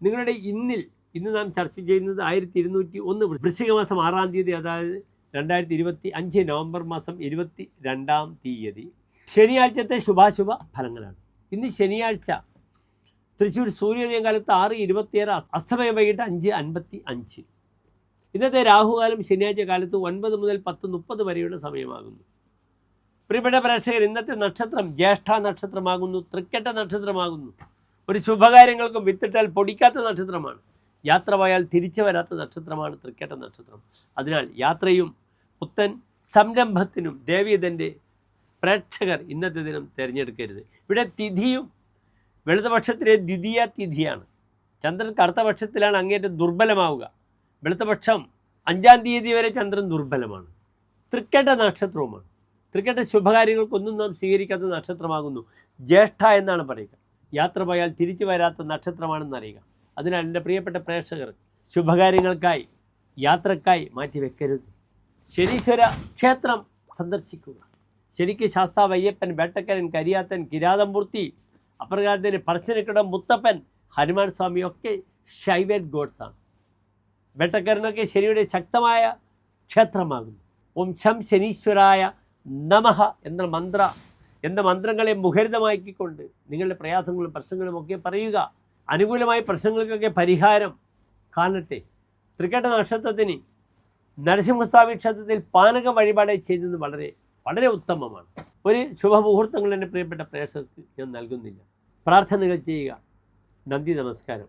നിങ്ങളുടെ ഇന്ന് നാം ചർച്ച ചെയ്യുന്നത് 1201 വൃശ്ചിക മാസം 6-ാം തീയതി, അതായത് 2025 നവംബർ മാസം 22-ാം തീയതി ശനിയാഴ്ചത്തെ ശുഭാശുഭ ഫലങ്ങളാണ്. ഇന്ന് ശനിയാഴ്ച തൃശ്ശൂർ സൂര്യോദയം കാലത്ത് 6:27, അസ്തമയം വൈകിട്ട് 5:55. ഇന്നത്തെ രാഹുകാലം ശനിയാഴ്ച കാലത്ത് 9 മുതൽ 10:30 വരെയുള്ള സമയമാകുന്നു. പ്രിയപ്പെട്ട പ്രേക്ഷകർ, ഇന്നത്തെ നക്ഷത്രം ജ്യേഷ്ഠ നക്ഷത്രമാകുന്നു, തൃക്കേട്ട നക്ഷത്രമാകുന്നു. ഒരു ശുഭകാര്യങ്ങൾക്കും വിത്തിട്ടാൽ പൊടിക്കാത്ത നക്ഷത്രമാണ്. യാത്ര പോയാൽ തിരിച്ചു വരാത്ത നക്ഷത്രമാണ് തൃക്കേട്ട നക്ഷത്രം. അതിനാൽ യാത്രയും പുത്തൻ സംരംഭത്തിനും ദേവീതൻ്റെ പ്രേക്ഷകർ ഇന്നത്തെ ദിനം തിരഞ്ഞെടുക്കരുത്. ഇവിടെ തിഥിയും വെളുത്തപക്ഷത്തിലെ ദ്വിതീയ തിഥിയാണ്. ചന്ദ്രൻ കറുത്ത പക്ഷത്തിലാണ് അങ്ങേറ്റം ദുർബലമാവുക. വെളുത്തപക്ഷം 5-ാം തീയതി വരെ ചന്ദ്രൻ ദുർബലമാണ്. തൃക്കേട്ട നക്ഷത്രവുമാണ്. തൃക്കേട്ട ശുഭകാര്യങ്ങൾക്കൊന്നും നാം സ്വീകരിക്കാത്ത നക്ഷത്രമാകുന്നു. ജ്യേഷ്ഠ എന്നാണ് പറയുക. യാത്ര പോയാൽ തിരിച്ചു വരാത്ത നക്ഷത്രമാണെന്ന് അറിയുക. അതിനാൽ എൻ്റെ പ്രിയപ്പെട്ട പ്രേക്ഷകർ ശുഭകാര്യങ്ങൾക്കായി യാത്രക്കായി മാറ്റിവെക്കരുത്. ശനീശ്വര ക്ഷേത്രം സന്ദർശിക്കുക. ശനിക്ക് ശാസ്താവ് അയ്യപ്പൻ, വേട്ടക്കരൻ, കരിയാത്തൻ, കിരാതമൂർത്തി, അപ്രകാരത്തിന് പറശ്ശിനിക്കടം മുത്തപ്പൻ, ഹനുമാൻ സ്വാമിയൊക്കെ ശൈവേറ്റ് ഗോഡ്സാണ്. വേട്ടക്കരനൊക്കെ ശനിയുടെ ശക്തമായ ക്ഷേത്രമാകുന്നു. ഓം ശം ശനീശ്വരായ നമഃ എന്ന മന്ത്രങ്ങളെ മുഖരിതമാക്കിക്കൊണ്ട് നിങ്ങളുടെ പ്രയാസങ്ങളും പ്രശ്നങ്ങളും ഒക്കെ പറയുക. അനുകൂലമായ പ്രശ്നങ്ങൾക്കൊക്കെ പരിഹാരം കാണട്ടെ. തൃക്കേട്ട നക്ഷത്രത്തിന് നരസിംഹസ്വാമി ക്ഷേത്രത്തിൽ പാനക വഴിപാട് ചെയ്യുന്നത് വളരെ വളരെ ഉത്തമമാണ്. ഒരു ശുഭമുഹൂർത്തങ്ങൾ എൻ്റെ പ്രിയപ്പെട്ട പ്രേക്ഷകർക്ക് ഞാൻ നൽകുന്നില്ല. പ്രാർത്ഥനകൾ ചെയ്യുക. നന്ദി, നമസ്കാരം.